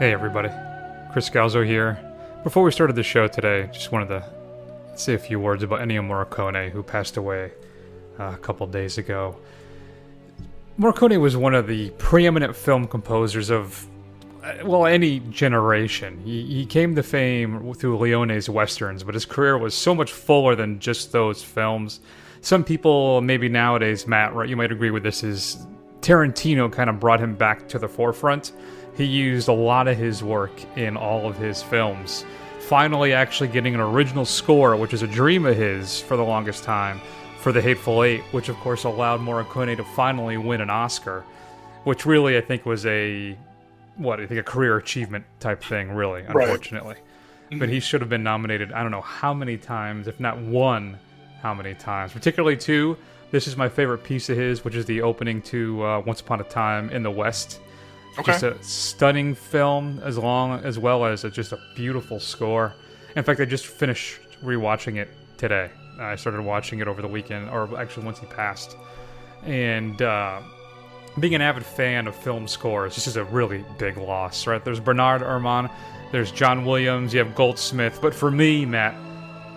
Hey everybody, Chris Galzo here. Before we started the show today, just wanted to say a few words about Ennio Morricone, who passed away a couple days ago. Morricone was one of the preeminent film composers of, any generation. He came to fame through Leone's westerns, but his career was so much fuller than just those films. Some people, maybe nowadays, Matt, right, you might agree with this, is Tarantino kind of brought him back to the forefront. He used a lot of his work in all of his films. Finally actually getting an original score, which is a dream of his for the longest time, for The Hateful Eight, which of course allowed Morricone to finally win an Oscar, which really I think was a career achievement type thing, really, unfortunately. Right. But he should have been nominated, I don't know how many times, if not won how many times. Particularly two, this is my favorite piece of his, which is the opening to Once Upon a Time in the West. Okay. Just a stunning film, as well as just a beautiful score. In fact, I just finished rewatching it today. I started watching it over the weekend, or actually once he passed. And being an avid fan of film scores, this is a really big loss, right? There's Bernard Herrmann, there's John Williams, you have Goldsmith, but for me, Matt,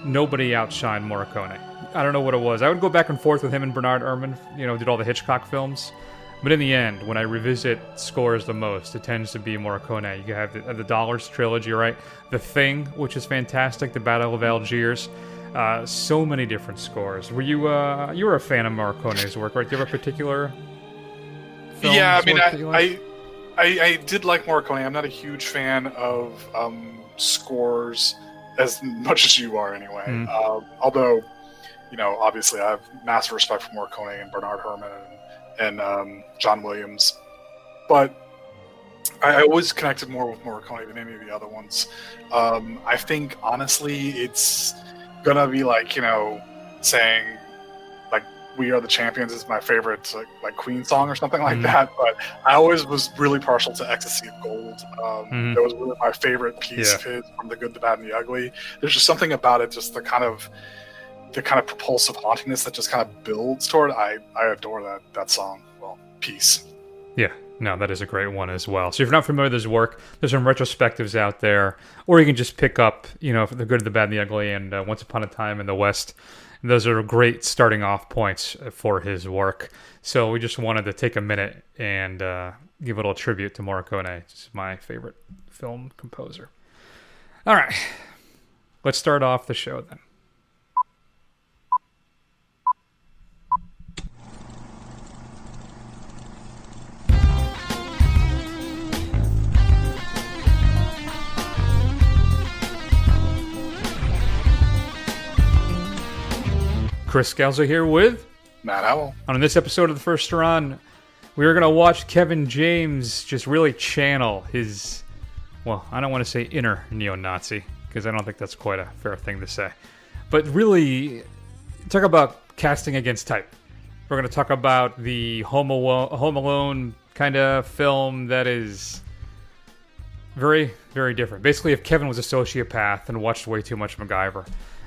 nobody outshined Morricone. I don't know what it was. I would go back and forth with him and Bernard Herrmann, did all the Hitchcock films. But in the end, when I revisit scores the most, it tends to be Morricone. You have the Dollars trilogy, right? The Thing, which is fantastic. The Battle of Algiers. So many different scores. Were you were a fan of Morricone's work, right? Do you have a particular film? Yeah, I mean, I did like Morricone. I'm not a huge fan of scores as much as you are, anyway. Although, obviously, I have massive respect for Morricone and Bernard Herrmann and John Williams, but I always connected more with Morricone than any of the other ones. I think, honestly, it's gonna be like, saying, like, We Are the Champions is my favorite, like Queen song or something like that, but I always was really partial to Ecstasy of Gold. That was really my favorite piece of his, from The Good, the Bad, and the Ugly. There's just something about it, just the kind of propulsive hauntiness that just kind of builds toward. I adore that song. Well, piece. Yeah, no, that is a great one as well. So if you're not familiar with his work, there's some retrospectives out there, or you can just pick up, The Good, the Bad, and the Ugly, and Once Upon a Time in the West. Those are great starting off points for his work. So we just wanted to take a minute and give a little tribute to Morricone. He's my favorite film composer. All right, let's start off the show then. Chris Galzo here with Matt Howell. On this episode of The First Run, we are going to watch Kevin James just really channel his, I don't want to say inner neo-Nazi, because I don't think that's quite a fair thing to say. But really, talk about casting against type. We're going to talk about the Home Alone kind of film that is very, very different. Basically, if Kevin was a sociopath and watched way too much MacGyver.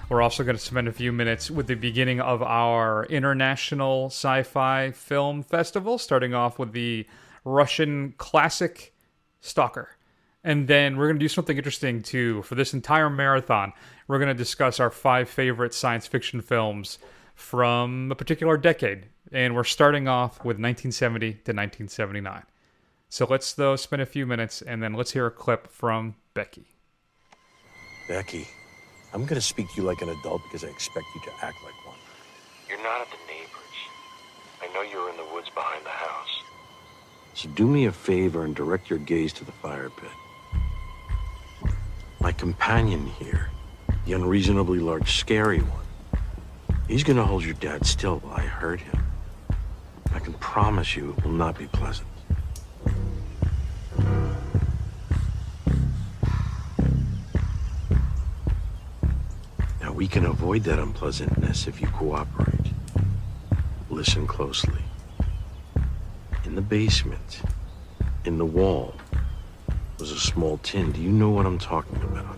We're also going to spend a few minutes with the beginning of our International Sci-Fi Film Festival, starting off with the Russian classic Stalker. And then we're going to do something interesting, too. For this entire marathon, we're going to discuss our 5 favorite science fiction films from a particular decade. And we're starting off with 1970 to 1979. So let's, though, spend a few minutes, and then let's hear a clip from Becky. Becky. I'm going to speak to you like an adult because I expect you to act like one. You're not at the neighbors. I know you're in the woods behind the house. So do me a favor and direct your gaze to the fire pit. My companion here, the unreasonably large, scary one, he's going to hold your dad still while I hurt him. I can promise you it will not be pleasant. We can avoid that unpleasantness if you cooperate. Listen closely. In the basement, in the wall, was a small tin. Do you know what I'm talking about?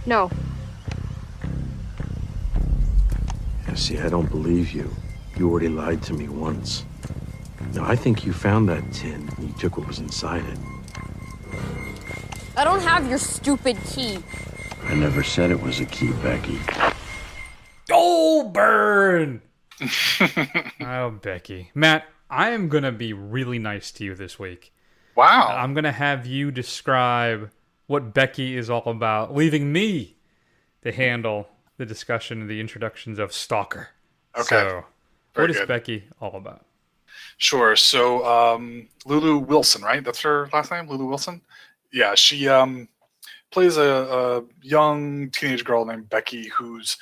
No. Yeah, see, I don't believe you. You already lied to me once. Now, I think you found that tin and you took what was inside it. I don't have your stupid key. I never said it was a key, Becky. Oh, burn! Oh, Becky. Matt, I am going to be really nice to you this week. Wow. I'm going to have you describe what Becky is all about, leaving me to handle the discussion and the introductions of Stalker. Okay. So, Very what is good. Becky all about? Sure. So, Lulu Wilson, right? That's her last name, Lulu Wilson. Yeah, she plays a young teenage girl named Becky who's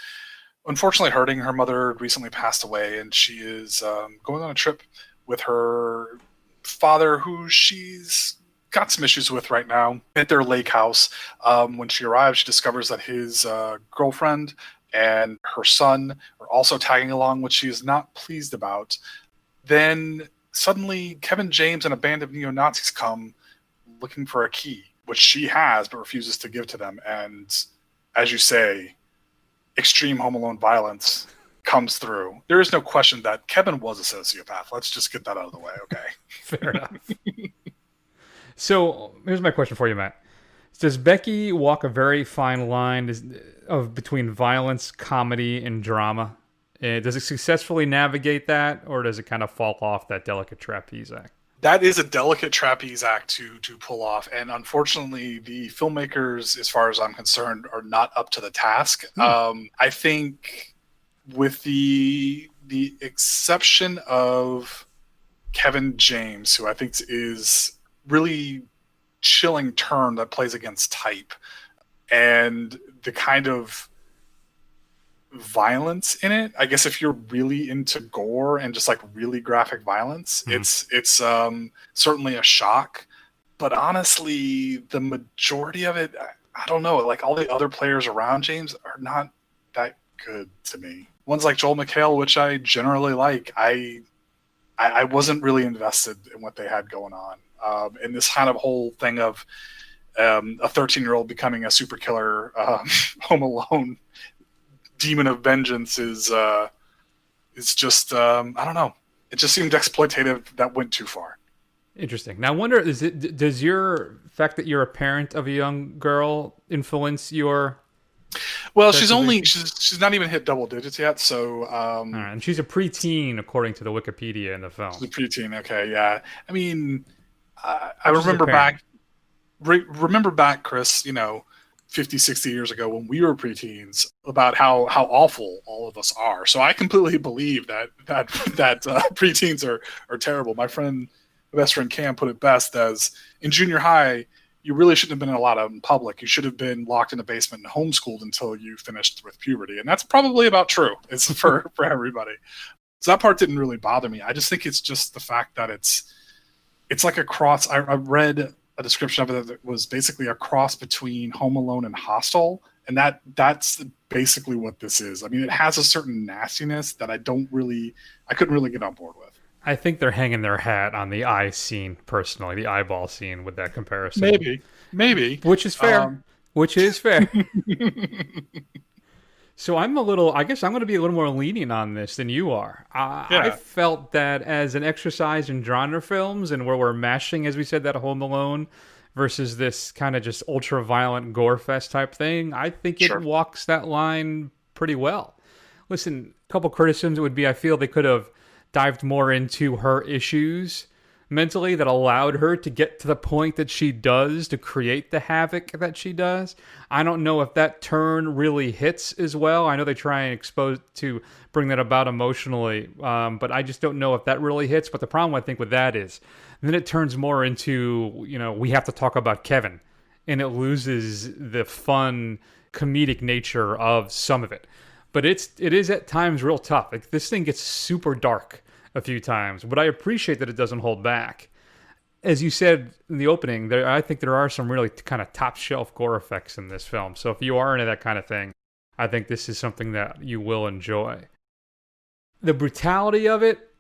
unfortunately hurting. Her mother recently passed away, and she is going on a trip with her father, who she's got some issues with right now, at their lake house. When she arrives, she discovers that his girlfriend and her son are also tagging along, which she is not pleased about. Then suddenly Kevin James and a band of neo-Nazis come looking for a key, which she has but refuses to give to them. And as you say, extreme Home Alone violence comes through. There is no question that Kevin was a sociopath. Let's just get that out of the way, okay? Fair enough. So, here's my question for you, Matt. Does Becky walk a very fine line between violence, comedy, and drama? Does it successfully navigate that, or does it kind of fall off that delicate trapeze act? That is a delicate trapeze act to pull off, and unfortunately, the filmmakers, as far as I'm concerned, are not up to the task. I think, with the exception of Kevin James, who I think is really chilling turn that plays against type, and the kind of violence in it. I guess if you're really into gore and just like really graphic violence, it's certainly a shock. But honestly, the majority of it, I don't know. Like, all the other players around James are not that good to me. Ones like Joel McHale, which I generally like, I wasn't really invested in what they had going on. And this kind of whole thing of a 13-year-old becoming a super killer Home Alone demon of vengeance is just I don't know. It just seemed exploitative. That went too far. Interesting. Now, I wonder, does your fact that you're a parent of a young girl influence your? Well, she's not even hit double digits yet, so. All right, and she's a preteen according to the Wikipedia in the film. She's a preteen. Okay, yeah. I mean, I remember back. Remember back, Chris. 50, 60 years ago when we were preteens, about how awful all of us are. So I completely believe that preteens are terrible. My best friend Cam put it best as, in junior high, you really shouldn't have been allowed out in public. You should have been locked in a basement and homeschooled until you finished with puberty. And that's probably about true. It's for everybody. So that part didn't really bother me. I just think it's just the fact that it's like a cross. I read a description of it that was basically a cross between Home Alone and Hostel, and that's basically what this is. I mean, it has a certain nastiness that I couldn't really get on board with. I think they're hanging their hat on the eye scene, personally, the eyeball scene with that comparison. Maybe. Which is fair. So I guess I'm going to be a little more lenient on this than you are. I felt that as an exercise in genre films, and where we're mashing, as we said, that Home Alone versus this kind of just ultra-violent gore fest type thing, I think it walks that line pretty well. Listen, a couple criticisms would be, I feel they could have dived more into her issues mentally that allowed her to get to the point that she does, to create the havoc that she does. I don't know if that turn really hits as well. I know they try and bring that about emotionally, but I just don't know if that really hits. But the problem, I think, with that is, then it turns more into, we have to talk about Kevin, and it loses the fun comedic nature of some of it. But it is at times real tough. Like, this thing gets super dark a few times, but I appreciate that it doesn't hold back. As you said in the opening, I think there are some really kind of top shelf gore effects in this film. So if you are into that kind of thing, I think this is something that you will enjoy. The brutality of it,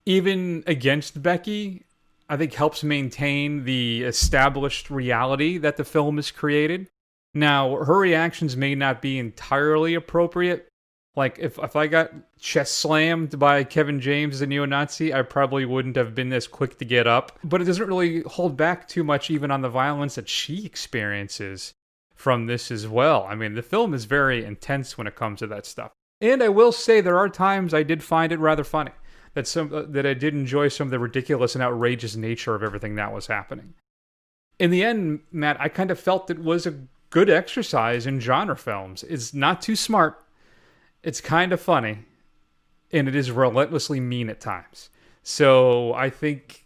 even against Becky, I think helps maintain the established reality that the film has created. Now, her reactions may not be entirely appropriate, Like, if I got chest slammed by Kevin James as a neo-Nazi, I probably wouldn't have been this quick to get up. But it doesn't really hold back too much even on the violence that she experiences from this as well. I mean, the film is very intense when it comes to that stuff. And I will say there are times I did find it rather funny. That I did enjoy some of the ridiculous and outrageous nature of everything that was happening. In the end, Matt, I kind of felt it was a good exercise in genre films. It's not too smart. It's kind of funny, and it is relentlessly mean at times. So I think,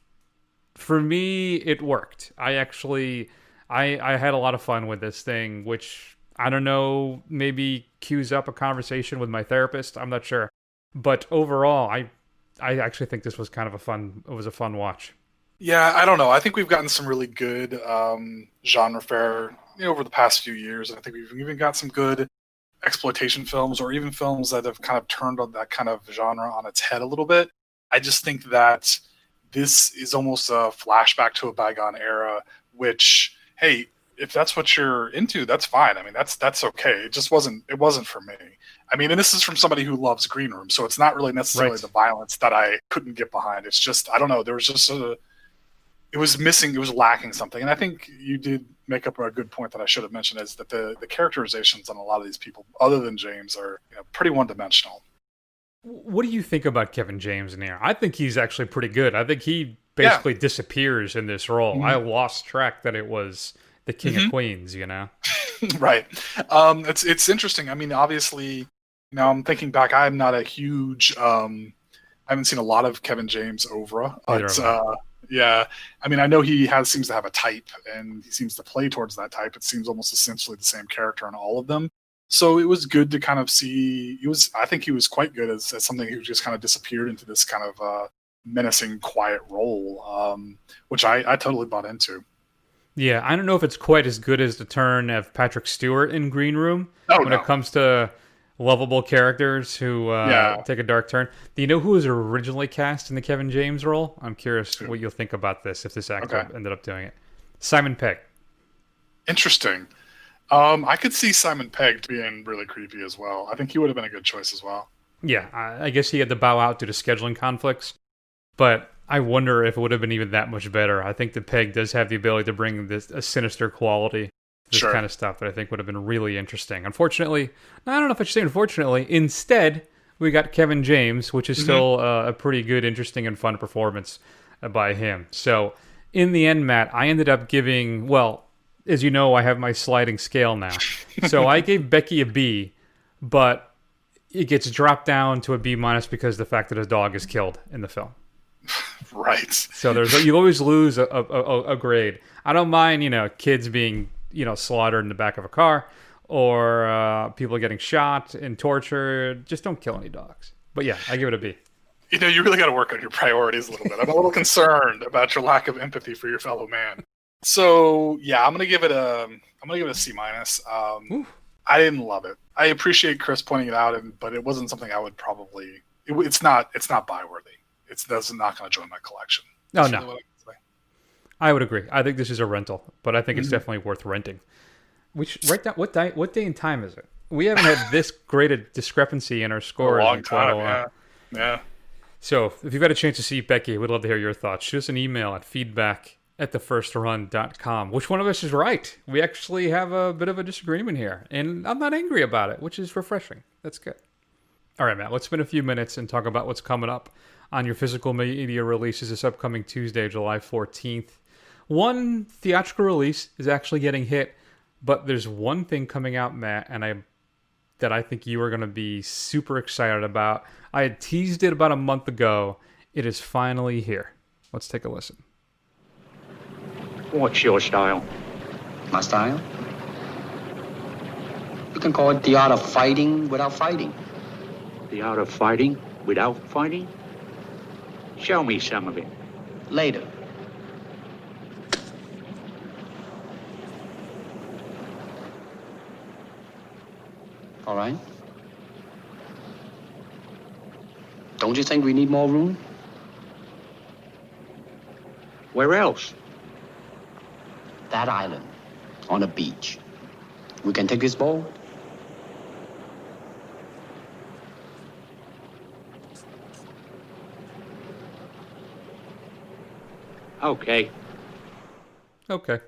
for me, it worked. I had a lot of fun with this thing, which, I don't know, maybe cues up a conversation with my therapist. I'm not sure. But overall, I actually think this was kind of a fun watch. Yeah, I don't know. I think we've gotten some really good genre fare over the past few years. I think we've even got some good exploitation films, or even films that have kind of turned on that kind of genre on its head a little bit. I just think that this is almost a flashback to a bygone era, which, hey, if that's what you're into, that's fine. I mean, that's okay. It wasn't for me. I mean, and this is from somebody who loves Green Room, so it's not really necessarily the violence that I couldn't get behind. It's just, I don't know, there was just it was missing, it was lacking something. And I think you did make up a good point that I should have mentioned, is that the characterizations on a lot of these people, other than James, are pretty one-dimensional. What do you think about Kevin James in here? I think he's actually pretty good. I think he basically disappears in this role. I lost track that it was the King of Queens, Right. It's interesting. I mean, obviously, now I'm thinking back, I'm not a huge, I haven't seen a lot of Kevin James oeuvre, but yeah, I mean, I know he seems to have a type, and he seems to play towards that type. It seems almost essentially the same character in all of them. So it was good to kind of see. I think he was quite good as something who just kind of disappeared into this kind of menacing, quiet role, which I totally bought into. Yeah, I don't know if it's quite as good as the turn of Patrick Stewart in Green Room it comes to lovable characters who take a dark turn. Do you know who was originally cast in the Kevin James role? I'm curious what you'll think about this if this actor ended up doing it. Simon Pegg. Interesting. I could see Simon Pegg being really creepy as well. I think he would have been a good choice as well. Yeah, I guess he had to bow out due to scheduling conflicts, but I wonder if it would have been even that much better. I think that Pegg does have the ability to bring a sinister quality to this kind of stuff that I think would have been really interesting. Unfortunately, I don't know if I should say unfortunately, instead, we got Kevin James, which is still a pretty good, interesting, and fun performance by him. So, in the end, Matt, I ended up giving, well, as you know, I have my sliding scale now. So I gave Becky a B, but it gets dropped down to a B- because of the fact that a dog is killed in the film. Right. So you always lose a grade. I don't mind, kids being, slaughtered in the back of a car, or people getting shot and tortured. Just don't kill any dogs. But yeah, I give it a B. You really got to work on your priorities a little bit. I'm a little concerned about your lack of empathy for your fellow man. So yeah, I'm gonna give it a C-. I didn't love it. I appreciate Chris pointing it out, but it wasn't something I would probably. It's not buy-worthy. That's not going to join my collection. Oh, no. I would agree. I think this is a rental, but I think it's definitely worth renting. Write down what day and time is it? We haven't had this great a discrepancy in our scores in quite a while. Yeah. So if you've had a chance to see Becky, we'd love to hear your thoughts. Shoot us an email at feedback@thefirstrun.com. Which one of us is right? We actually have a bit of a disagreement here, and I'm not angry about it, which is refreshing. That's good. All right, Matt, let's spend a few minutes and talk about what's coming up on your physical media releases this upcoming Tuesday, July 14th. One theatrical release is actually getting hit, but there's one thing coming out, Matt, that I think you are going to be super excited about. I had teased it about a month ago. It is finally here. Let's take a listen. What's your style? My style? You can call it the art of fighting without fighting. The art of fighting without fighting? Show me some of it. Later. All right. Don't you think we need more room? Where else? That island, on a beach. We can take this boat. Okay. Okay.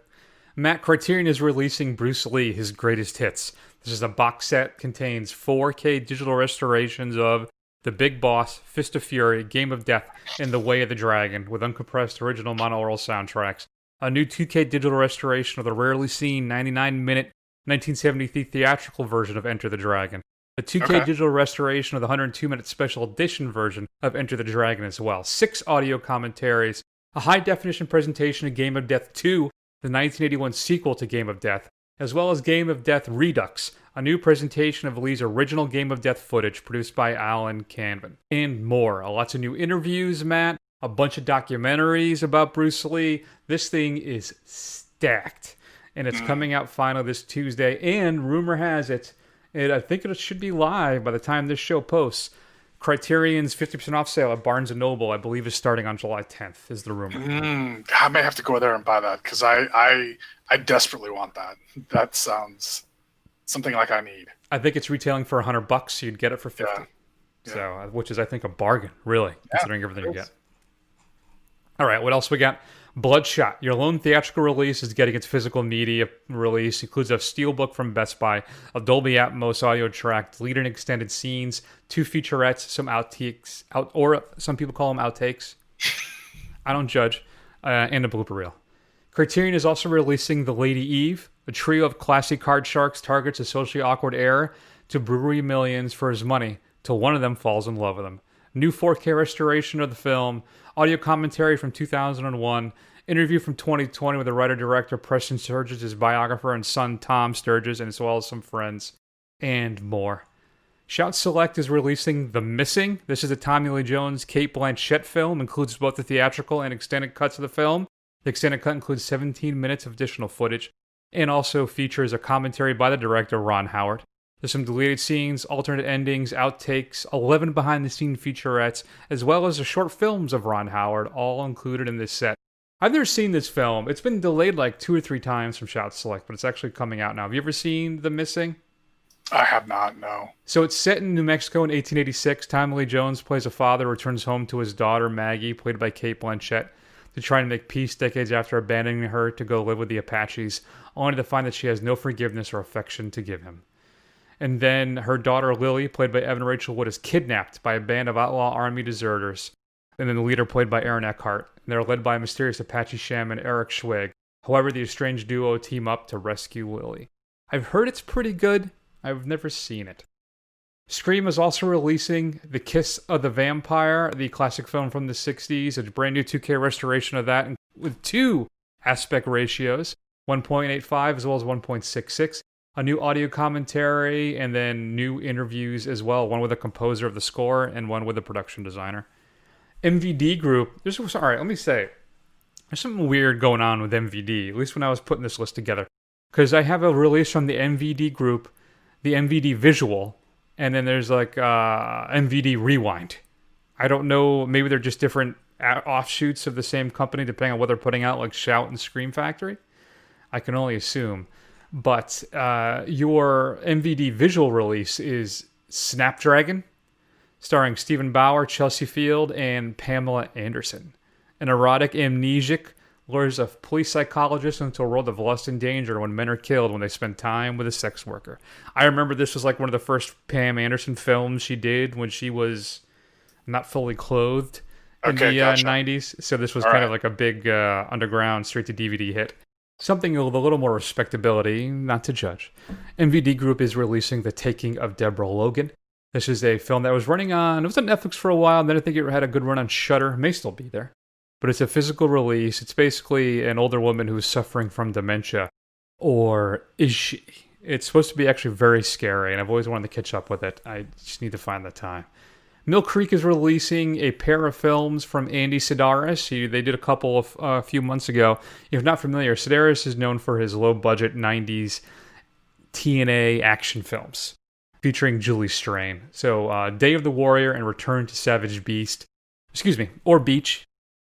Matt, Criterion is releasing Bruce Lee, his greatest hits. This is a box set, contains 4K digital restorations of The Big Boss, Fist of Fury, Game of Death, and The Way of the Dragon, with uncompressed original monaural soundtracks. A new 2K digital restoration of the rarely seen 99-minute 1973 theatrical version of Enter the Dragon. A 2K digital restoration of the 102-minute special edition version of Enter the Dragon as well. 6 audio commentaries, a high-definition presentation of Game of Death 2, the 1981 sequel to Game of Death, as well as Game of Death Redux, a new presentation of Lee's original Game of Death footage produced by Alan Canvan, and more. Lots of new interviews, Matt, a bunch of documentaries about Bruce Lee. This thing is stacked, and it's coming out finally this Tuesday, and rumor has it, I think it should be live by the time this show posts. Criterion's 50% off sale at Barnes & Noble, I believe, is starting on July 10th, is the rumor. I may have to go there and buy that, because I desperately want that. That sounds something like I need. I think it's retailing for $100, so you'd get it for $50. Yeah. So, which is, I think, a bargain, really, considering everything you get. All right, what else we got? Bloodshot, your lone theatrical release, is getting its physical media release. Includes a steelbook from Best Buy, a Dolby Atmos audio track, deleted and extended scenes, 2 featurettes, some outtakes, or some people call them outtakes. I don't judge, and a blooper reel. Criterion is also releasing The Lady Eve, a trio of classy card sharks targets a socially awkward heir to brewery millions for his money, till one of them falls in love with him. New 4K restoration of the film, audio commentary from 2001, interview from 2020 with the writer-director Preston Sturges, his biographer and son Tom Sturges, and as well as some friends, and more. Shout Select is releasing The Missing. This is a Tommy Lee Jones, Cate Blanchett film, includes both the theatrical and extended cuts of the film. The extended cut includes 17 minutes of additional footage, and also features a commentary by the director Ron Howard. There's some deleted scenes, alternate endings, outtakes, 11 behind-the-scene featurettes, as well as the short films of Ron Howard, all included in this set. I've never seen this film. It's been delayed like 2 or 3 times from Shout Select, but it's actually coming out now. Have you ever seen The Missing? I have not, no. So it's set in New Mexico in 1886. Tommy Lee Jones plays a father who returns home to his daughter, Maggie, played by Cate Blanchett, to try and make peace decades after abandoning her to go live with the Apaches, only to find that she has no forgiveness or affection to give him. And then her daughter Lily, played by Evan Rachel Wood, is kidnapped by a band of outlaw army deserters. And then the leader, played by Aaron Eckhart. And they're led by a mysterious Apache shaman, Eric Schweg. However, the estranged duo team up to rescue Lily. I've heard it's pretty good. I've never seen it. Scream is also releasing The Kiss of the Vampire, the classic film from the 60s. A brand new 2K restoration of that with 2 aspect ratios, 1.85 as well as 1.66. A new audio commentary, and then new interviews as well. One with the composer of the score, and one with the production designer. MVD Group. Let me say, there's something weird going on with MVD, at least when I was putting this list together. Because I have a release from the MVD Group, the MVD Visual, and then there's like MVD Rewind. I don't know, maybe they're just different offshoots of the same company, depending on what they're putting out, like Shout and Scream Factory. I can only assume. But your MVD visual release is Snapdragon, starring Stephen Bauer, Chelsea Field, and Pamela Anderson. An erotic amnesiac lures a police psychologist into a world of lust and danger when men are killed when they spend time with a sex worker. I remember this was like one of the first Pam Anderson films she did when she was not fully clothed in the 90s. So this was kind of like a big underground straight-to-DVD hit. Something with a little more respectability, not to judge. MVD Group is releasing The Taking of Deborah Logan. This is a film that was running on, it was on Netflix for a while, and then I think it had a good run on Shudder. It may still be there. But it's a physical release. It's basically an older woman who's suffering from dementia. Or is she? It's supposed to be actually very scary, and I've always wanted to catch up with it. I just need to find the time. Mill Creek is releasing a pair of films from Andy Sidaris. They did a couple a few months ago. If you're not familiar, Sidaris is known for his low-budget 90s TNA action films featuring Julie Strain. So, Day of the Warrior and Return to Savage Beast. Or Beach.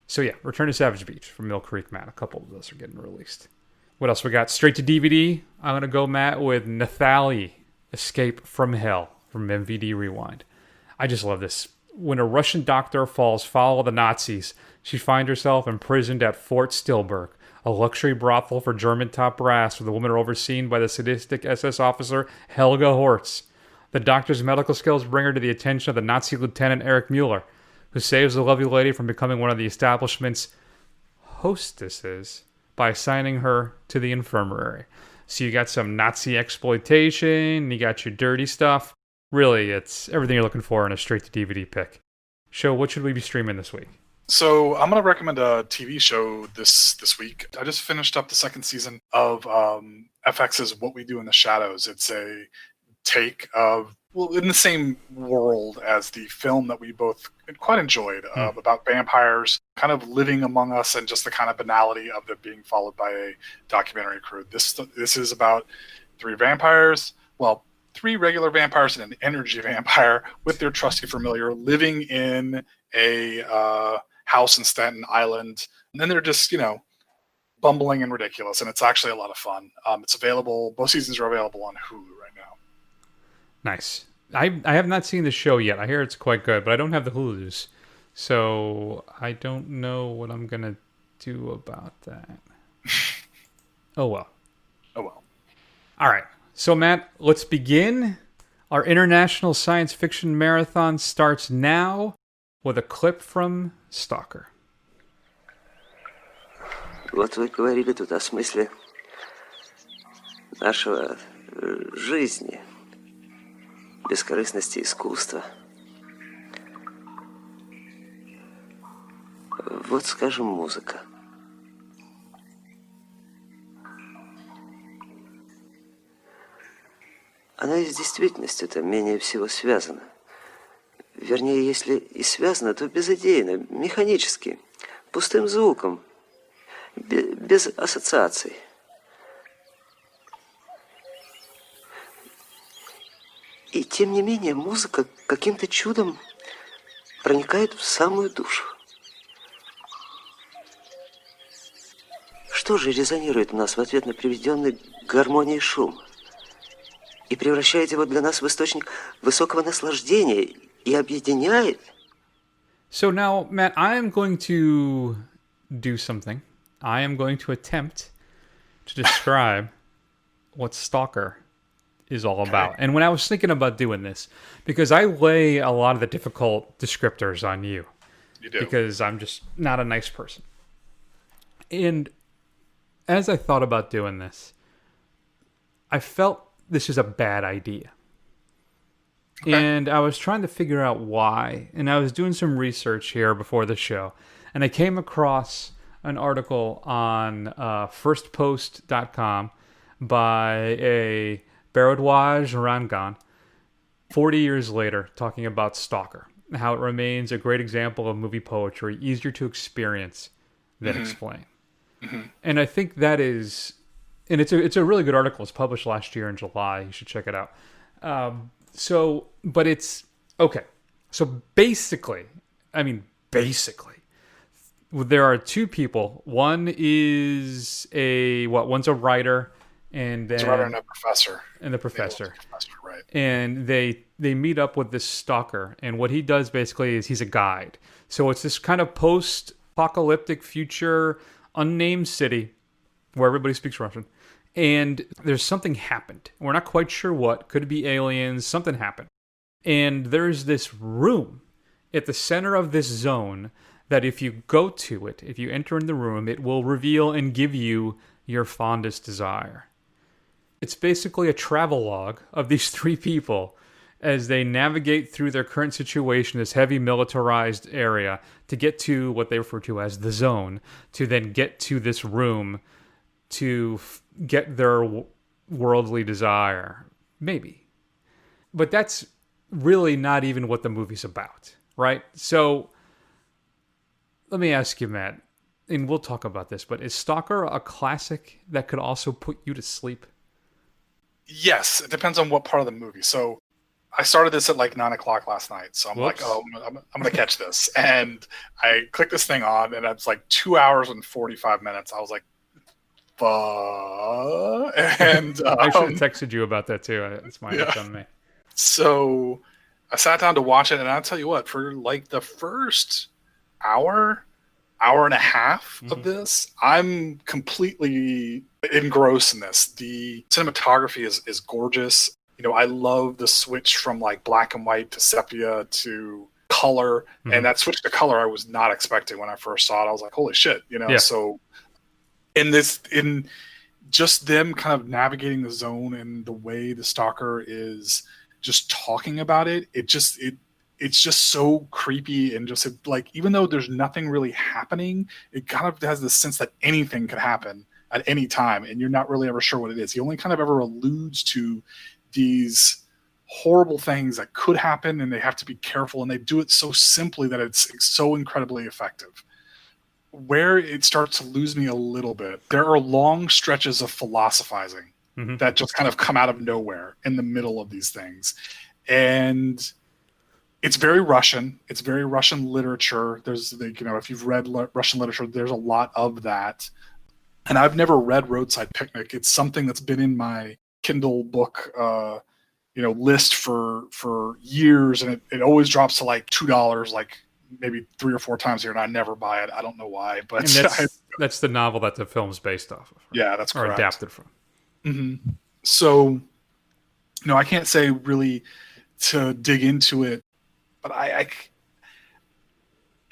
So yeah, Return to Savage Beach from Mill Creek, Matt. A couple of those are getting released. What else we got? Straight to DVD. I'm going to go, Matt, with Nathalie, Escape from Hell from MVD Rewind. I just love this. When a Russian doctor falls foul of the Nazis, she finds herself imprisoned at Fort Stilberg, a luxury brothel for German top brass, where the women are overseen by the sadistic SS officer Helga Hortz. The doctor's medical skills bring her to the attention of the Nazi lieutenant Erich Mueller, who saves the lovely lady from becoming one of the establishment's hostesses by assigning her to the infirmary. So you got some Nazi exploitation, you got your dirty stuff. Really, it's everything you're looking for in a straight-to-DVD pick. Show, what should we be streaming this week? So I'm going to recommend a TV show this week. I just finished up the second season of FX's What We Do in the Shadows. It's a take of, well, in the same world as the film that we both quite enjoyed, about vampires kind of living among us and just the kind of banality of them being followed by a documentary crew. This is about three regular vampires and an energy vampire with their trusty familiar living in a house in Staten Island. And then they're just, bumbling and ridiculous. And it's actually a lot of fun. It's available. Both seasons are available on Hulu right now. Nice. I have not seen the show yet. I hear it's quite good, but I don't have the Hulus. So I don't know what I'm going to do about that. Oh, well. All right. So, Matt, let's begin. Our International Science Fiction Marathon starts now with a clip from Stalker. Вот вы говорили тут о смысле нашего жизни, бескорыстности искусства. Вот, скажем, музыка. Она и с действительностью-то менее всего связана. Вернее, если и связано, то безыдейно, механически, пустым звуком, без ассоциаций. И тем не менее, музыка каким-то чудом проникает в самую душу. Что же резонирует у нас в ответ на приведенный к гармонии шум? И превращает его для нас в источник высокого наслаждения и объединяет. So now, Matt, I am going to do something. I am going to attempt to describe what Stalker is all about. And when I was thinking about doing this, because I lay a lot of the difficult descriptors on you. You do. Because I'm just not a nice person. And as I thought about doing this, I felt this is a bad idea. Okay. And I was trying to figure out why. And I was doing some research here before the show. And I came across an article on firstpost.com by a Bharadwaj Rangan 40 years later, talking about Stalker, how it remains a great example of movie poetry, easier to experience than explain. And I think that is, and it's a really good article. It's published last year in July. You should check it out. But it's okay. So basically, there are two people. One is one's a writer, and then it's a writer and a professor. And the professor, right? And they meet up with this stalker, and what he does basically is he's a guide. So it's this kind of post-apocalyptic future, unnamed city where everybody speaks Russian, and there's something happened. We're not quite sure what. Could be aliens. Something happened, and there's this room at the center of this zone that if you go to it, if you enter in the room, it will reveal and give you your fondest desire. It's basically a travelogue of these three people as they navigate through their current situation, this heavy militarized area, to get to what they refer to as the zone, to then get to this room to get their worldly desire. Maybe. But that's really not even what the movie's about, right? So let me ask you, Matt, and we'll talk about this, but is Stalker a classic that could also put you to sleep? Yes, it depends on what part of the movie. So I started this at like 9 o'clock last night. So I'm like, I'm going to catch this. And I clicked this thing on, and it's like 2 hours and 45 minutes. I was like, fuck. And I should have texted you about that too. It's my on me. So I sat down to watch it, and I'll tell you what, for like the first hour and a half of this, I'm completely engrossed in this. The cinematography is gorgeous. You know, I love the switch from like black and white to sepia to color, and that switch to color I was not expecting when I first saw it. I was like, holy shit, you know. Yeah. So in just them kind of navigating the zone and the way the Stalker is just talking about it, it's just so creepy, and just like, even though there's nothing really happening, it kind of has this sense that anything could happen at any time, and you're not really ever sure what it is. He only kind of ever alludes to these horrible things that could happen, and they have to be careful, and they do it so simply that it's so incredibly effective. Where it starts to lose me a little bit, there are long stretches of philosophizing that just kind of come out of nowhere in the middle of these things. And it's very Russian. It's very Russian literature. There's, you know, if you've read Russian literature, there's a lot of that. And I've never read Roadside Picnic. It's something that's been in my Kindle book, list for years, and it always drops to like $2, like maybe 3 or 4 times a year, and I never buy it. I don't know why, but that's the novel that the film's based off of. Right? Yeah, that's correct. Or adapted from. So, I can't say really to dig into it, but I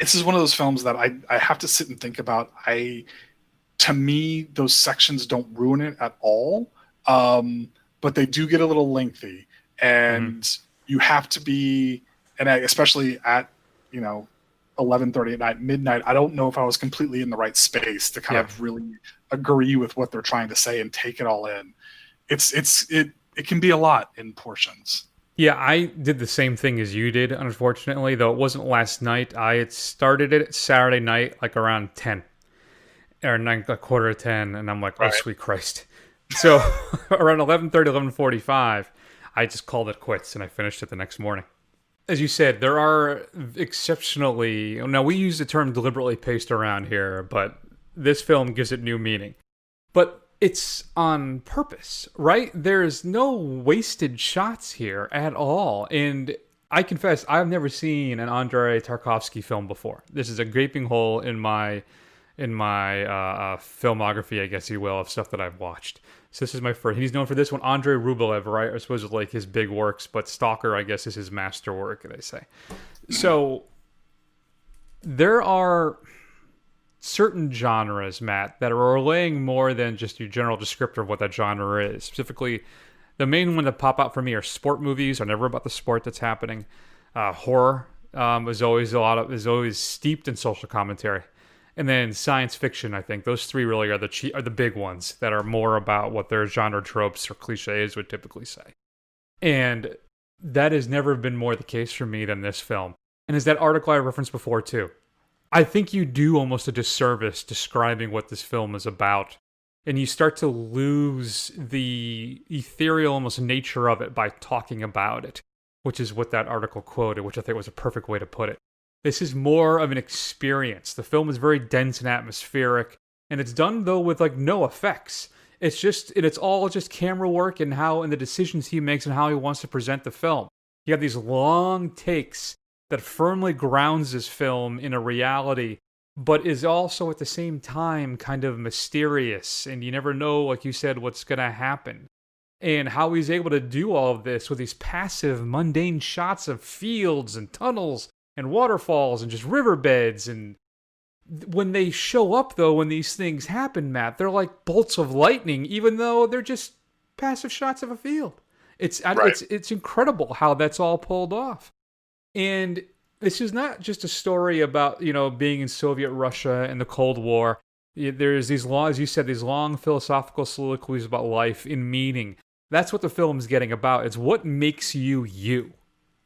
this is one of those films that I have to sit and think about. To me, those sections don't ruin it at all, but they do get a little lengthy, and you have to be, and especially at 11:30 at night, midnight. I don't know if I was completely in the right space to kind of really agree with what they're trying to say and take it all in. It can be a lot in portions. Yeah, I did the same thing as you did, unfortunately, though it wasn't last night. I had started it Saturday night, like around 10, or 9, a quarter to 10, and I'm like, oh, sweet Christ. So around 11:30, 11:45, I just called it quits, and I finished it the next morning. As you said, there are exceptionally... Now, we use the term deliberately paced around here, but this film gives it new meaning. But it's on purpose, right? There's no wasted shots here at all. And I confess, I've never seen an Andrei Tarkovsky film before. This is a gaping hole in my filmography, I guess you will, of stuff that I've watched. So this is my first. He's known for this one. Andrei Rublev, right? I suppose it's like his big works, but Stalker, I guess, is his masterwork, they say. So there are certain genres, Matt, that are relaying more than just your general descriptor of what that genre is. Specifically, the main one that pop out for me are sport movies. Are never about the sport that's happening. Horror is always steeped in social commentary. And then science fiction, I think. Those three really are the big ones that are more about what their genre tropes or cliches would typically say. And that has never been more the case for me than this film. And as that article I referenced before, too. I think you do almost a disservice describing what this film is about. And you start to lose the ethereal almost nature of it by talking about it, which is what that article quoted, which I think was a perfect way to put it. This is more of an experience. The film is very dense and atmospheric, and it's done, though, with like no effects. It's all just camera work and the decisions he makes and how he wants to present the film. You have these long takes that firmly grounds this film in a reality, but is also at the same time kind of mysterious, and you never know, like you said, what's going to happen. And how he's able to do all of this with these passive, mundane shots of fields and tunnels and waterfalls and just riverbeds. And when they show up, though, when these things happen, Matt, they're like bolts of lightning, even though they're just passive shots of a field. It's incredible how that's all pulled off. And this is not just a story about, being in Soviet Russia and the Cold War. There's these long, as you said, these long philosophical soliloquies about life and meaning. That's what the film's getting about. It's what makes you you,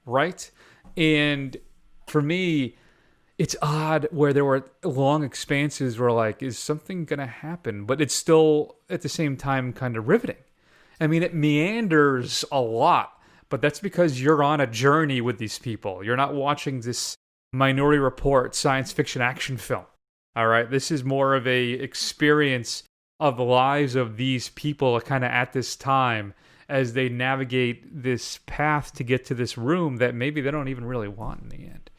right? And for me, it's odd where there were long expanses where like, is something going to happen? But it's still, at the same time, kind of riveting. I mean, it meanders a lot. But that's because you're on a journey with these people. You're not watching this Minority Report science fiction action film. All right? This is more of a experience of the lives of these people kind of at this time as they navigate this path to get to this room that maybe they don't even really want in the end.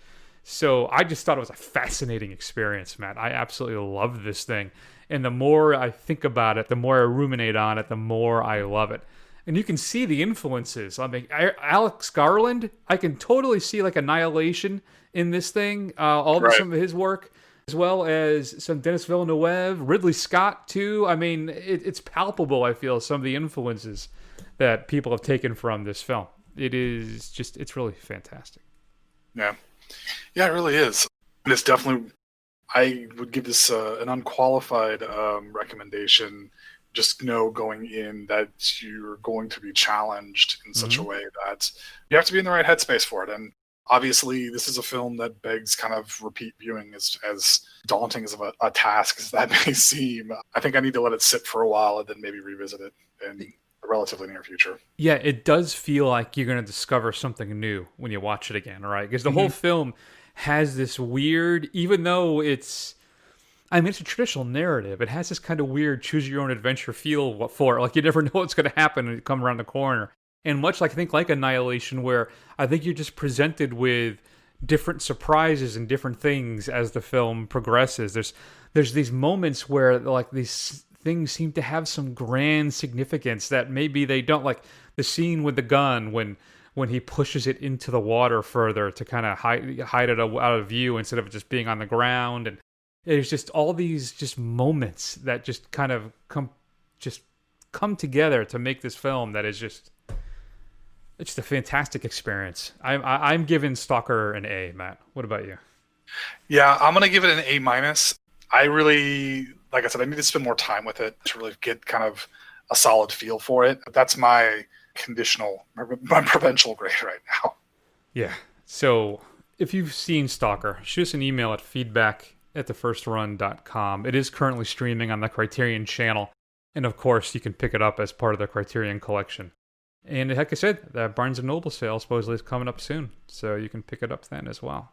So I just thought it was a fascinating experience, Matt. I absolutely love this thing. And the more I think about it, the more I ruminate on it, the more I love it. And you can see the influences. I mean, Alex Garland, I can totally see like Annihilation in this thing, some of his work, as well as some Denis Villeneuve, Ridley Scott too. I mean, it's palpable, I feel, some of the influences that people have taken from this film. It's really fantastic. Yeah. Yeah, it really is. And it's definitely, I would give this an unqualified recommendation. Just know going in that you're going to be challenged in such a way that you have to be in the right headspace for it. And obviously, this is a film that begs kind of repeat viewing, as daunting as a task as that may seem. I think I need to let it sit for a while and then maybe revisit it in the relatively near future. Yeah, it does feel like you're going to discover something new when you watch it again, right? Because the whole film has this weird, even though it's a traditional narrative, it has this kind of weird choose-your-own-adventure feel for it. Like, you never know what's going to happen when you come around the corner. And much like, I think, like Annihilation, where I think you're just presented with different surprises and different things as the film progresses. There's these moments where, like, these things seem to have some grand significance that maybe they don't. Like the scene with the gun when he pushes it into the water further to kind of hide it out of view instead of just being on the ground. And there's just all these just moments that just kind of come together to make this film that is just, it's just a fantastic experience. I'm giving Stalker an A, Matt. What about you? Yeah, I'm gonna give it an A-. I really, like I said, I need to spend more time with it to really get kind of a solid feel for it. But that's my provincial grade right now. Yeah. So if you've seen Stalker, shoot us an email at feedback@thefirstrun.com. It is currently streaming on the Criterion channel. And of course, you can pick it up as part of the Criterion collection. And like I said, that Barnes & Noble sale supposedly is coming up soon. So you can pick it up then as well.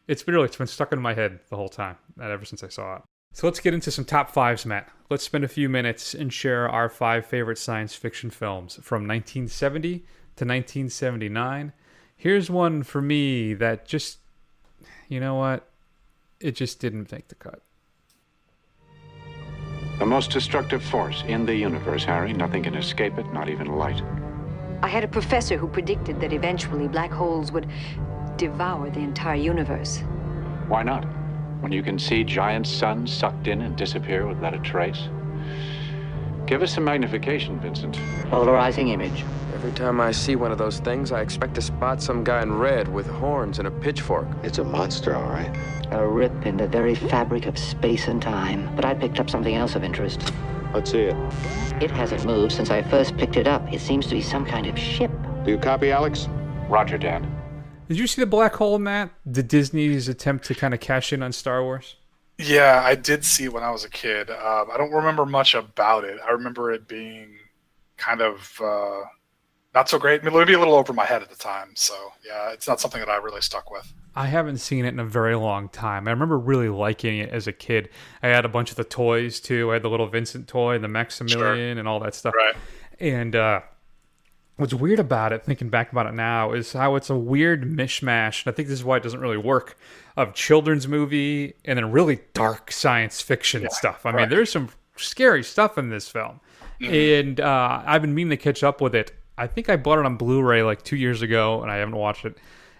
It's been stuck in my head the whole time, ever since I saw it. So let's get into some top fives, Matt. Let's spend a few minutes and share our 5 favorite science fiction films from 1970 to 1979. Here's one for me that just, you know what? It just didn't make the cut. The most destructive force in the universe, Harry. Nothing can escape it, not even light. I had a professor who predicted that eventually black holes would devour the entire universe. Why not? When you can see giant suns sucked in and disappear without a trace. Give us some magnification, Vincent. Polarizing image. Every time I see one of those things, I expect to spot some guy in red with horns and a pitchfork. It's a monster, all right. A rip in the very fabric of space and time. But I picked up something else of interest. Let's see it. It hasn't moved since I first picked it up. It seems to be some kind of ship. Do you copy, Alex? Roger, Dan. Did you see The Black Hole, Matt? The Disney's attempt to kind of cash in on Star Wars? Yeah, I did see it when I was a kid. I don't remember much about it. I remember it being kind of not so great. Maybe a little over my head at the time. So, yeah, it's not something that I really stuck with. I haven't seen it in a very long time. I remember really liking it as a kid. I had a bunch of the toys, too. I had the little Vincent toy, the Maximilian, and all that stuff. Right. And what's weird about it, thinking back about it now, is how it's a weird mishmash, and I think this is why it doesn't really work, of children's movie and then really dark science fiction stuff. I mean, there's some scary stuff in this film. And I've been meaning to catch up with it. I think I bought it on Blu-ray like 2 years ago, and I haven't watched it.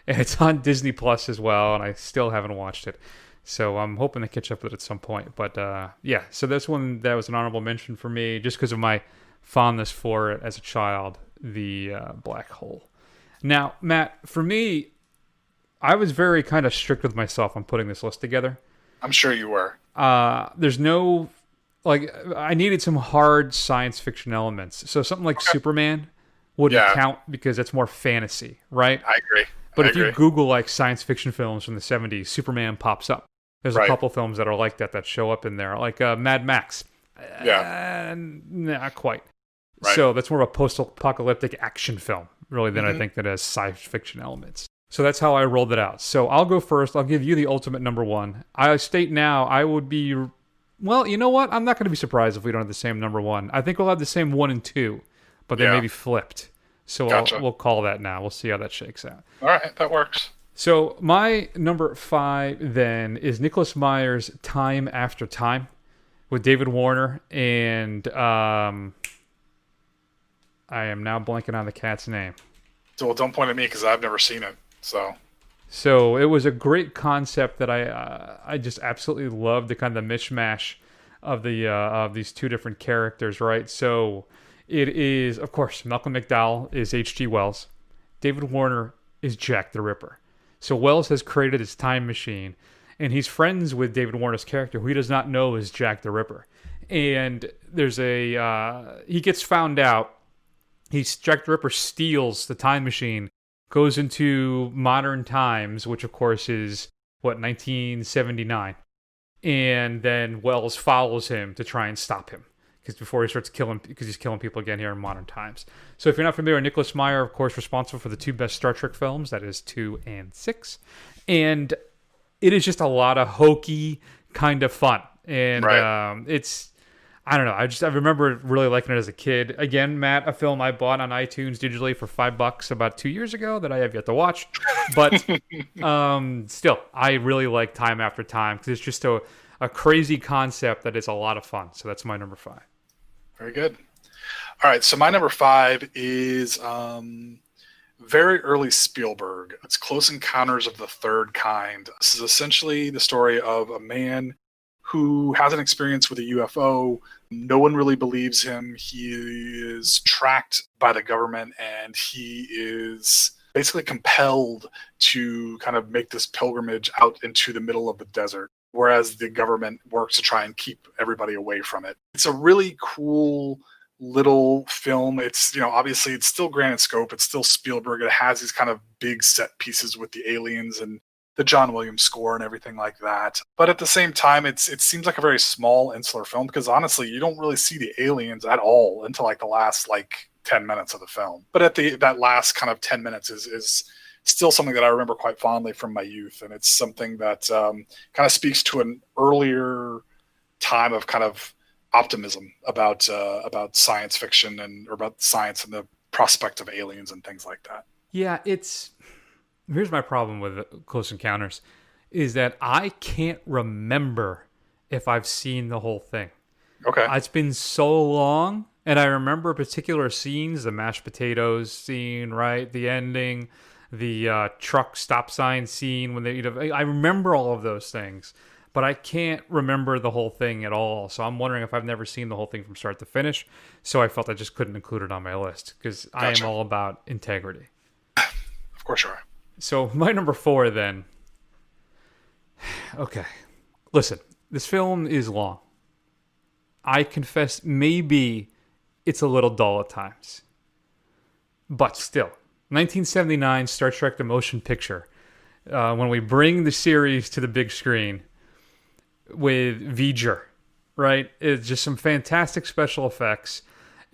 And it's on Disney Plus as well, and I still haven't watched it. So I'm hoping to catch up with it at some point. But yeah, so that's one that was an honorable mention for me, just because of my fondness for it as a child, The Black Hole. Now, Matt, for me, I was very kind of strict with myself on putting this list together. I'm sure you were. There's no, like, I needed some hard science fiction elements. So something like Superman wouldn't count because it's more fantasy, right? I agree. But if you Google like science fiction films from the 70s, Superman pops up. There's a couple films that are like that show up in there, like Mad Max. Not quite. Right. So that's more of a post-apocalyptic action film, really, than I think that has science fiction elements. So that's how I rolled it out. So I'll go first. I'll give you the ultimate number one. I state now I would be... Well, you know what? I'm not going to be surprised if we don't have the same number one. I think we'll have the same 1 and 2. but they may be flipped. So Gotcha. we'll call that now. We'll see how that shakes out. All right, that works. So my number 5 then is Nicholas Meyer's Time After Time with David Warner and I am now blanking on the cat's name. So don't point at me because I've never seen it. So it was a great concept that I just absolutely loved, the kind of mishmash of these two different characters, right? So it is, of course, Malcolm McDowell is H.G. Wells. David Warner is Jack the Ripper. So Wells has created his time machine, and he's friends with David Warner's character, who he does not know is Jack the Ripper. And there's he gets found out. Jack the Ripper steals the time machine, goes into modern times, which of course is, 1979. And then Wells follows him to try and stop him. Before he starts killing, because he's killing people again here in modern times. So if you're not familiar, Nicholas Meyer, of course, responsible for the 2 best Star Trek films, that is 2 and 6. And it is just a lot of hokey kind of fun. And it's, I don't know, I remember really liking it as a kid. Again, Matt, a film I bought on iTunes digitally for $5 about 2 years ago that I have yet to watch. But still, I really like Time After Time because it's just a crazy concept that is a lot of fun. So that's my number 5. Very good. All right, so my number 5 is very early Spielberg. It's Close Encounters of the Third Kind. This is essentially the story of a man who has an experience with a UFO. No one really believes him. He is tracked by the government, and he is basically compelled to kind of make this pilgrimage out into the middle of the desert, whereas the government works to try and keep everybody away from it. It's a really cool little film. It's, obviously it's still grand in scope. It's still Spielberg. It has these kind of big set pieces with the aliens and the John Williams score and everything like that. But at the same time, it seems like a very small, insular film because honestly, you don't really see the aliens at all until like the last 10 minutes of the film. But at that last kind of 10 minutes is still something that I remember quite fondly from my youth. And it's something that kind of speaks to an earlier time of kind of optimism about science fiction or about science and the prospect of aliens and things like that. Yeah, here's my problem with Close Encounters is that I can't remember if I've seen the whole thing. Okay. It's been so long, and I remember particular scenes, the mashed potatoes scene, right? The ending, the truck stop sign scene when they I remember all of those things, but I can't remember the whole thing at all. So I'm wondering if I've never seen the whole thing from start to finish. So I felt I just couldn't include it on my list because I am all about integrity. Of course you are. So my number 4 then. Okay. Listen, this film is long. I confess maybe it's a little dull at times. But still, 1979 Star Trek The Motion Picture. When we bring the series to the big screen with V'ger, right? It's just some fantastic special effects.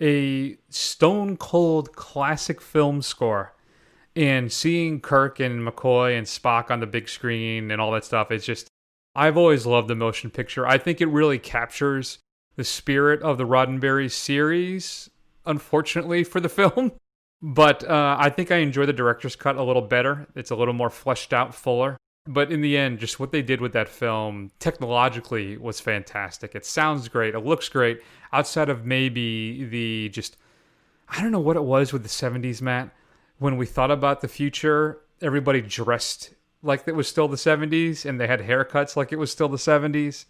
A stone cold classic film score. And seeing Kirk and McCoy and Spock on the big screen and all that stuff, it's just, I've always loved the motion picture. I think it really captures the spirit of the Roddenberry series, unfortunately for the film. But I think I enjoy the director's cut a little better. It's a little more fleshed out, fuller. But in the end, just what they did with that film technologically was fantastic. It sounds great. It looks great. Outside of maybe I don't know what it was with the 70s, Matt. When we thought about the future, everybody dressed like it was still the 70s, and they had haircuts like it was still the 70s,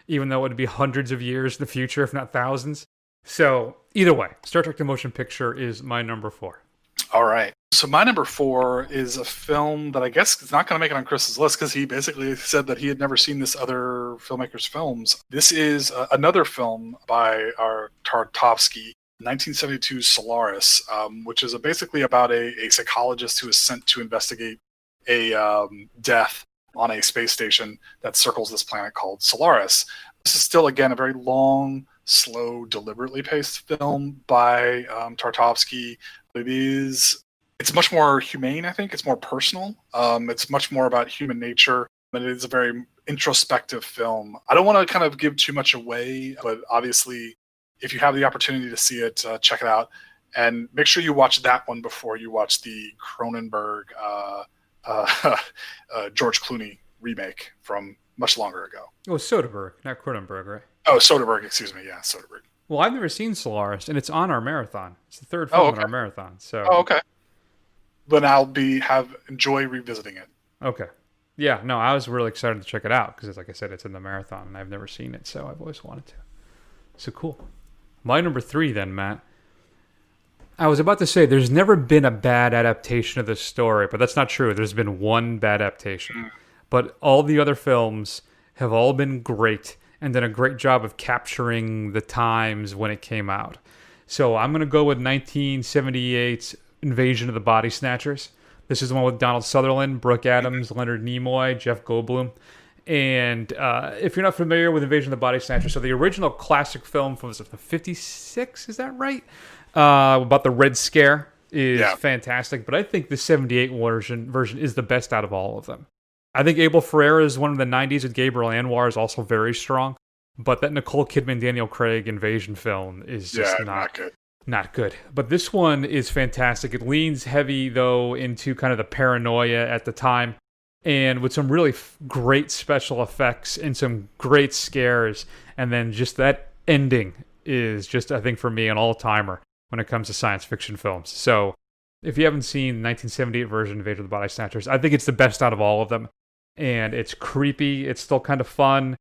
even though it would be hundreds of years in the future, if not thousands. So, either way, Star Trek The Motion Picture is my number 4. All right. So my number 4 is a film that I guess is not going to make it on Chris's list because he basically said that he had never seen this other filmmaker's films. This is another film by our Tarkovsky, 1972 Solaris, which is basically about a psychologist who is sent to investigate a death on a space station that circles this planet called Solaris. This is still, again, a very long, slow, deliberately paced film by Tarkovsky. It's much more humane, I think. It's more personal. It's much more about human nature. And it is a very introspective film. I don't want to kind of give too much away, but obviously, if you have the opportunity to see it, check it out. And make sure you watch that one before you watch the Cronenberg George Clooney remake from much longer ago. Oh, Soderbergh, not Cronenberg, right? Oh, Soderbergh, excuse me. Yeah, Soderbergh. Well, I've never seen Solaris, and it's on our marathon. It's the third film in our marathon. So. Oh, okay. Then I'll enjoy revisiting it. Okay. Yeah, no, I was really excited to check it out because, like I said, it's in the marathon, and I've never seen it, so I've always wanted to. So cool. My number 3, then, Matt. I was about to say there's never been a bad adaptation of this story, but that's not true. There's been one bad adaptation. But all the other films have all been great and done a great job of capturing the times when it came out. So I'm going to go with 1978's Invasion of the Body Snatchers. This is the one with Donald Sutherland, Brooke Adams, Leonard Nimoy, Jeff Goldblum. And if you're not familiar with Invasion of the Body Snatchers, so the original classic film from the 56, is that right? About the Red Scare is fantastic, but I think the 78 version is the best out of all of them. I think Abel Ferrara is one of the 90s with Gabriel Anwar is also very strong, but that Nicole Kidman, Daniel Craig invasion film is just not good. Not good. But this one is fantastic. It leans heavy, though, into kind of the paranoia at the time, and with some really great special effects and some great scares, and then just that ending is just, I think, for me, an all-timer when it comes to science fiction films. So if you haven't seen the 1978 version of Invasion of the Body Snatchers, I think it's the best out of all of them. And it's creepy. It's still kind of fun.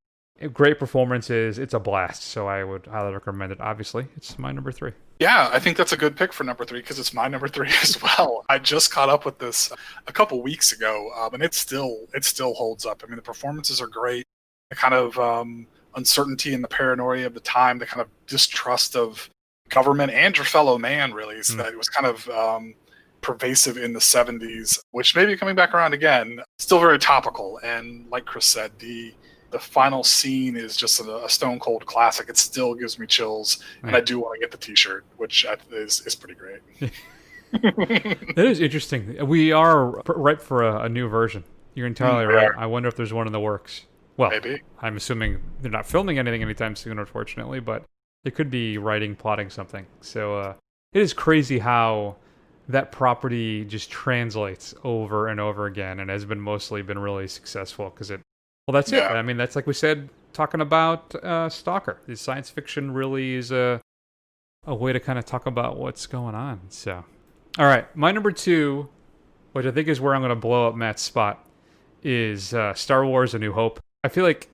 Great performances. It's a blast. So I would highly recommend it. Obviously, it's my number 3. Yeah, I think that's a good pick for number 3 because it's my number 3 as well. I just caught up with this a couple weeks ago, and it still holds up. I mean, the performances are great. The kind of uncertainty and the paranoia of the time, the kind of distrust of government and your fellow man, really. So that it was kind of pervasive in the 70s, which may be coming back around again. Still very topical. And like Chris said, the final scene is just a stone cold classic. It still gives me chills, and I do want to get the T-shirt, which is pretty great. That is interesting. We are ripe for a new version. You're entirely right. I wonder if there's one in the works. Well, maybe. I'm assuming they're not filming anything anytime soon, unfortunately, but they could be plotting something. So it is crazy how that property just translates over and over again, and has mostly been really successful because it. Well, that's it. I mean, that's like we said, talking about Stalker. The science fiction really is a way to kind of talk about what's going on. So, all right, my number 2, which I think is where I'm going to blow up Matt's spot, is Star Wars: A New Hope. I feel like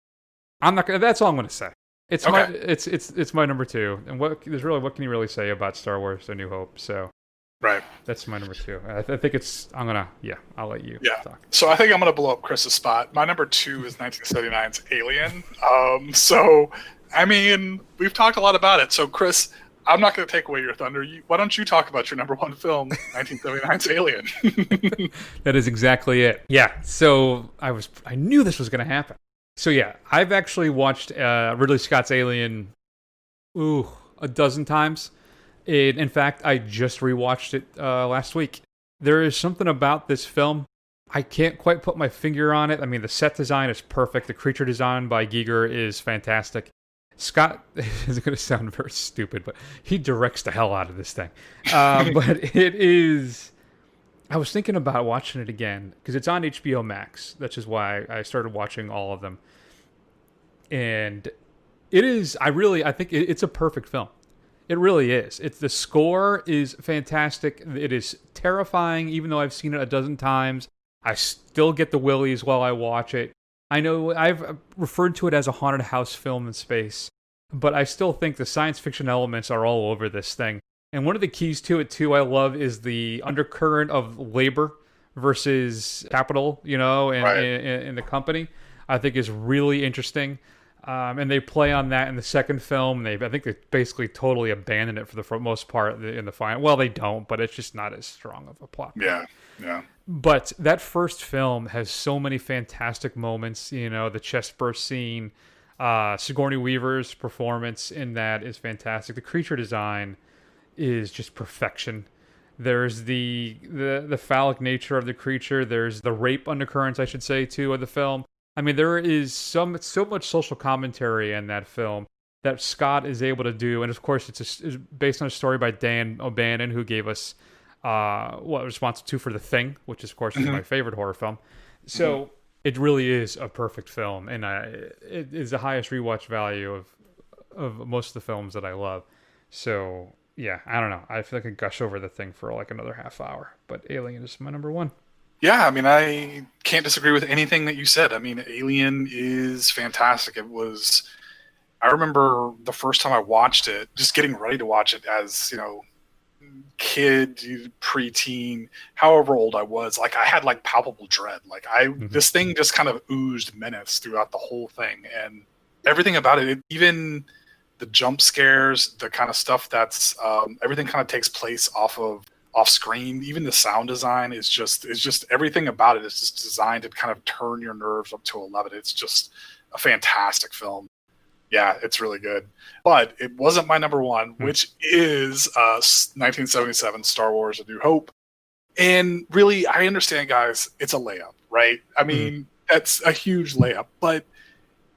I'm not. That's all I'm going to say. It's it's my number 2, and what can you really say about Star Wars: A New Hope? So. Right. That's my number 2. I think I'll let you talk. So I think I'm going to blow up Chris's spot. My number 2 is 1979's Alien. So, I mean, we've talked a lot about it. So, Chris, I'm not going to take away your thunder. Why don't you talk about your number 1 film, 1979's Alien? That is exactly it. Yeah. So I knew this was going to happen. So yeah, I've actually watched Ridley Scott's Alien, a dozen times. In fact, I just rewatched it last week. There is something about this film. I can't quite put my finger on it. I mean, the set design is perfect. The creature design by Giger is fantastic. Scott is going to sound very stupid, but he directs the hell out of this thing. But it is... I was thinking about watching it again, because it's on HBO Max. That's just why I started watching all of them. And it is... I think it's a perfect film. It really is. The score is fantastic. It is terrifying, even though I've seen it a dozen times. I still get the willies while I watch it. I know I've referred to it as a haunted house film in space, but I still think the science fiction elements are all over this thing. And one of the keys to it, too, I love, is the undercurrent of labor versus capital, in the company. I think is really interesting. And they play on that in the second film. I think they basically totally abandoned it for the most part in the final. Well, they don't, but it's just not as strong of a plot. Yeah. But that first film has so many fantastic moments. The chest burst scene, Sigourney Weaver's performance in that is fantastic. The creature design is just perfection. There's the phallic nature of the creature. There's the rape undercurrents, I should say, too, of the film. I mean, there is so much social commentary in that film that Scott is able to do, and of course it's based on a story by Dan O'Bannon, who gave us Response 2 for The Thing, which of course is my favorite horror film. So it really is a perfect film, and it is the highest rewatch value of most of the films that I love. So yeah, I don't know. I feel like I gush over The Thing for like another half hour, but Alien is my number one. Yeah, I mean, I can't disagree with anything that you said. I mean, Alien is fantastic. I remember the first time I watched it, just getting ready to watch it as, kid, preteen, however old I was, like I had like palpable dread. Like this thing just kind of oozed menace throughout the whole thing, and everything about it, even the jump scares, the kind of stuff that's everything kind of takes place off screen. Even the sound design is just everything about it is just designed to kind of turn your nerves up to 11. It's just a fantastic film. Yeah, it's really good. But it wasn't my number one, which is 1977 Star Wars: A New Hope. And really, I understand, guys, it's a layup, right? I mean, that's a huge layup, but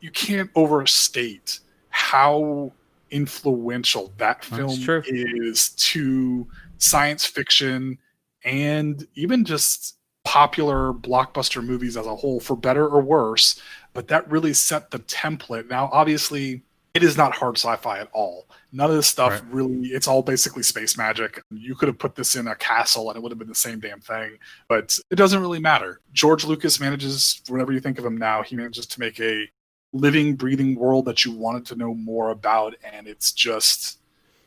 you can't overstate how influential that film is to science fiction and even just popular blockbuster movies as a whole, for better or worse. But that really set the template. Now, obviously, it is not hard sci-fi at all. None of this stuff really, it's all basically space magic. You could have put this in a castle and it would have been the same damn thing, but it doesn't really matter. George Lucas manages, whatever you think of him now, he manages to make a living, breathing world that you wanted to know more about. And it's just,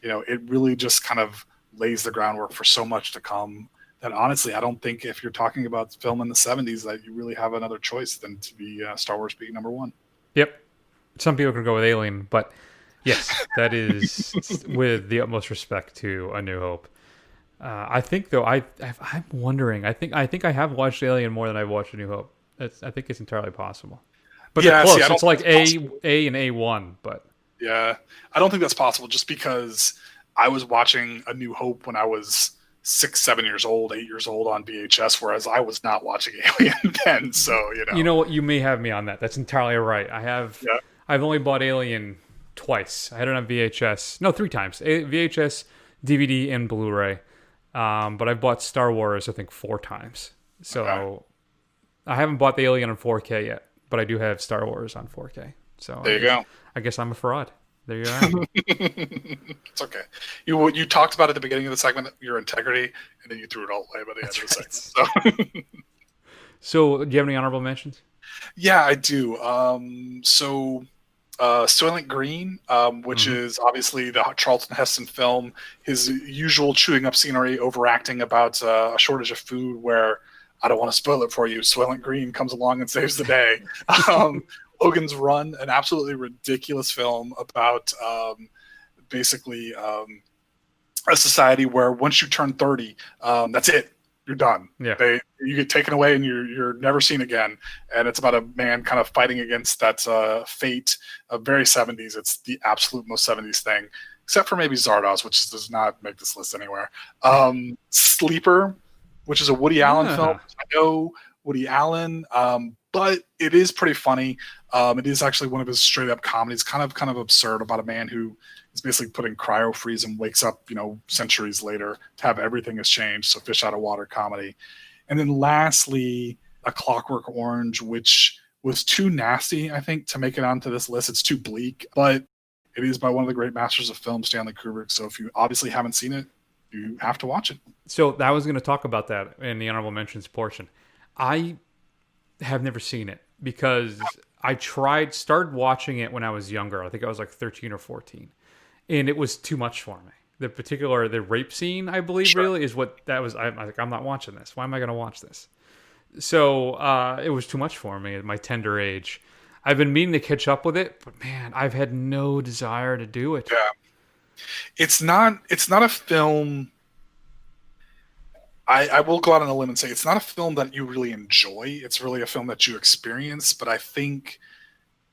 it really just kind of lays the groundwork for so much to come. That honestly, I don't think if you're talking about film in the 70s that you really have another choice than to be Star Wars being number one. Yep. Some people could go with Alien, but yes, that is with the utmost respect to A New Hope. I think, though, I'm wondering. I think I have watched Alien more than I've watched A New Hope. I think it's entirely possible. But they're close. It's like A and A1, but... Yeah, I don't think that's possible just because I was watching A New Hope when I was 6, 7 years old, 8 years old on VHS, whereas I was not watching Alien then. So you know what, you may have me on that. That's entirely right. I've only bought Alien twice. I had it on VHS, 3 times. VHS, DVD, and Blu-ray. But I've bought Star Wars, I think, 4 times. So I haven't bought the Alien on 4K yet, but I do have Star Wars on 4K. So there you go. I guess I'm a fraud. There you are. It's okay. You talked about at the beginning of the segment your integrity, and then you threw it all away by the end of the segment. So, do you have any honorable mentions? Yeah, I do. Soylent Green, which is obviously the Charlton Heston film, his usual chewing up scenery, overacting about a shortage of food where, I don't want to spoil it for you, Soylent Green comes along and saves the day. Logan's Run, an absolutely ridiculous film about basically a society where once you turn 30, that's it. You're done. Yeah. You get taken away and you're never seen again. And it's about a man kind of fighting against that fate of very 70s. It's the absolute most 70s thing, except for maybe Zardoz, which does not make this list anywhere. Sleeper, which is a Woody Allen film. I know Woody Allen, but it is pretty funny. It is actually one of his straight up comedies, kind of absurd, about a man who is basically put in cryo freeze and wakes up, centuries later to have everything has changed. So fish out of water comedy. And then lastly, A Clockwork Orange, which was too nasty, I think, to make it onto this list. It's too bleak, but it is by one of the great masters of film, Stanley Kubrick. So if you obviously haven't seen it, you have to watch it. So I was going to talk about that in the honorable mentions portion. I have never seen it because I started watching it when I was younger. I think I was like 13 or 14. And it was too much for me. The rape scene, I believe, really is what that was. I'm like, I'm not watching this. Why am I going to watch this? So it was too much for me at my tender age. I've been meaning to catch up with it, but man, I've had no desire to do it. Yeah. It's not a film. I will go out on a limb and say it's not a film that you really enjoy. It's really a film that you experience. But I think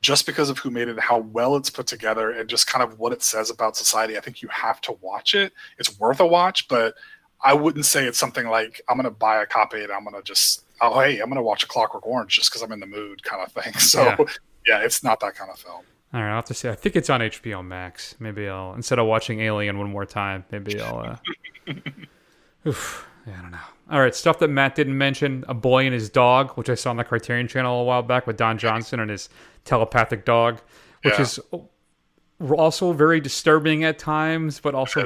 just because of who made it, how well it's put together, and just kind of what it says about society, I think you have to watch it. It's worth a watch, but I wouldn't say it's something like I'm going to buy a copy and I'm going to just, I'm going to watch A Clockwork Orange just because I'm in the mood kind of thing. So yeah, it's not that kind of film. All right, I'll have to see. I think it's on HBO Max. Maybe I'll, instead of watching Alien one more time, maybe I'll... Oof. Yeah, I don't know. All right, stuff that Matt didn't mention. A Boy and His Dog, which I saw on the Criterion Channel a while back with Don Johnson and his telepathic dog, which is also very disturbing at times, but also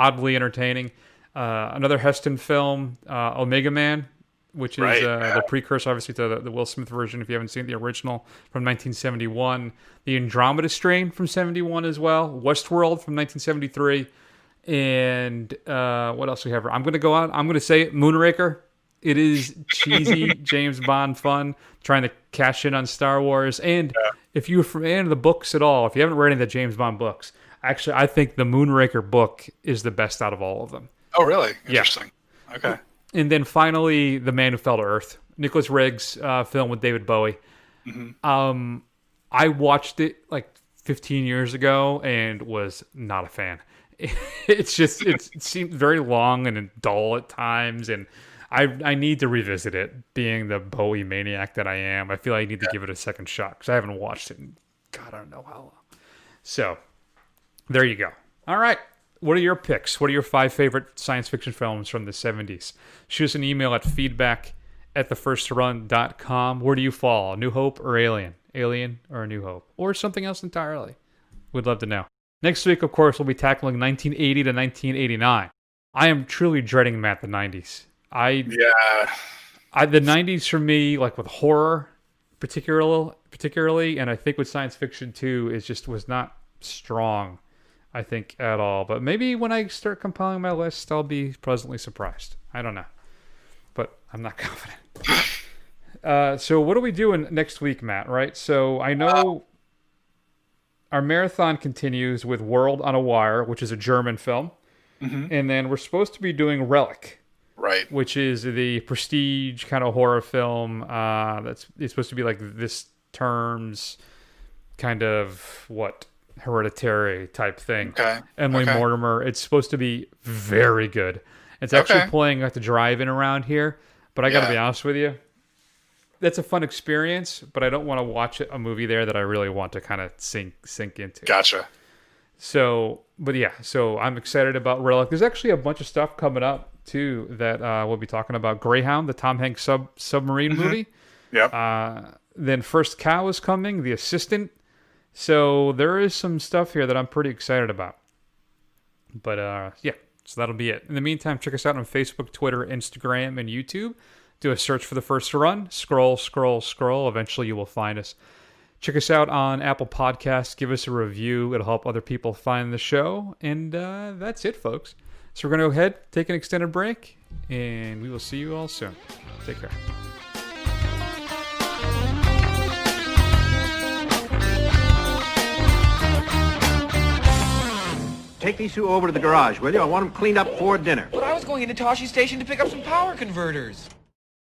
oddly entertaining. Another Heston film, Omega Man, which is the precursor, obviously, to the Will Smith version, if you haven't seen the original, from 1971. The Andromeda Strain from 71 as well. Westworld from 1973. And what else do we have? I'm going to go out. I'm going to say it, Moonraker. It is cheesy James Bond fun, trying to cash in on Star Wars. And if you're a fan of the books at all, if you haven't read any of the James Bond books, actually, I think the Moonraker book is the best out of all of them. Oh, really? Interesting. Yeah. Okay. And then finally, The Man Who Fell to Earth, Nicholas Riggs' film with David Bowie. Mm-hmm. I watched it like 15 years ago and was not a fan. It seemed very long and dull at times, and I need to revisit it. Being the Bowie maniac that I am, I feel like I need to give it a second shot because I haven't watched it in God, I don't know how long. So there you go. All right. What are your picks? What are your 5 favorite science fiction films from the 70s? Shoot us an email at feedback@thefirstrun.com. Where do you fall? New Hope or Alien? Alien or A New Hope? Or something else entirely? We'd love to know. Next week, of course, we'll be tackling 1980 to 1989. I am truly dreading, Matt, the 90s. The 90s for me, like with horror, particularly, and I think with science fiction too, was not strong, I think, at all. But maybe when I start compiling my list, I'll be pleasantly surprised. I don't know, but I'm not confident. So what are we doing next week, Matt? Right? So I know. Our marathon continues with World on a Wire, which is a German film. Mm-hmm. And then we're supposed to be doing Relic. Right. Which is the prestige kind of horror film it's supposed to be like this term's kind of, Hereditary type thing. Okay. Emily Mortimer. It's supposed to be very good. It's actually playing at the drive-in around here. But I got to be honest with you. That's a fun experience, but I don't want to watch a movie there that I really want to kind of sink into. Gotcha. So I'm excited about Relic. There's actually a bunch of stuff coming up too that we'll be talking about. Greyhound, the Tom Hanks submarine movie. Yep. Then First Cow is coming, The Assistant. So there is some stuff here that I'm pretty excited about. But so that'll be it. In the meantime, check us out on Facebook, Twitter, Instagram, and YouTube. Do a search for The First Run. Scroll. Eventually you will find us. Check us out on Apple Podcasts. Give us a review. It'll help other people find the show. And that's it, folks. So we're going to go ahead, take an extended break, and we will see you all soon. Take care. Take these 2 over to the garage, will you? I want them cleaned up for dinner. But I was going into Toshi Station to pick up some power converters.